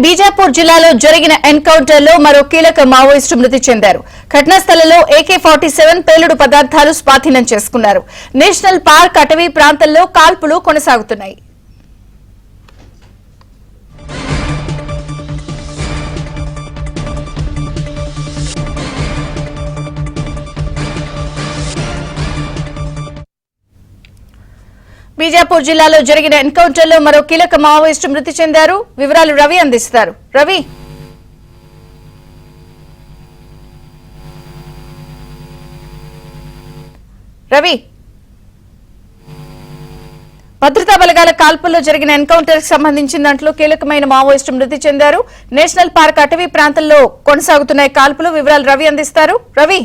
బీజాపూర్ జిల్లాలో జరిగిన ఎన్కౌంటర్ లో మరో కీలక మావోయిస్టు మృతి చెందారు. ఘటనా స్థలంలో AK-47 పేలుడు పదార్థాలు స్వాధీనం చేసుకున్నారు. నేషనల్ పార్క్ అటవీ ప్రాంతంలో కాల్పులు కొనసాగుతున్నాయి. బీజాపూర్ జిల్లాలో జరిగిన ఎన్కౌంటర్ లో మరో కీలక మావోయిస్టు మృతి చెందారు. వివరాలు రవి అందిస్తారు. రవి, భద్రతా బలగాల కాల్పుల్లో జరిగిన ఎన్కౌంటర్ కి సంబంధించిన దాంట్లో కీలకమైన మావోయిస్టు మృతి చెందారు. నేషనల్ పార్క్ అటవీ ప్రాంతంలో కొనసాగుతున్న కాల్పులు. వివరాలు రవి అందిస్తారు. రవి,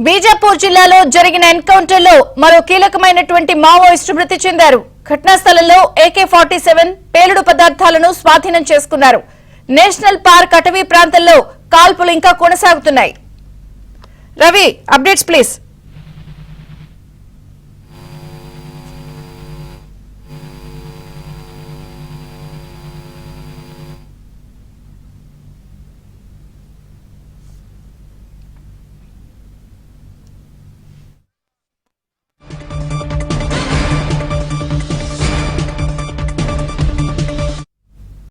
బీజాపూర్ జిల్లాలో జరిగిన ఎన్కౌంటర్ లో మరో కీలకమైనటువంటి మావోయిస్టు మృతి చెందారు. ఘటనా స్థలంలో AK-47 పేలుడు పదార్థాలను స్వాధీనం చేసుకున్నారు. నేషనల్ పార్క్ అటవీ ప్రాంతంలో కాల్పులు ఇంకా కొనసాగుతున్నాయి. Ravi, updates please.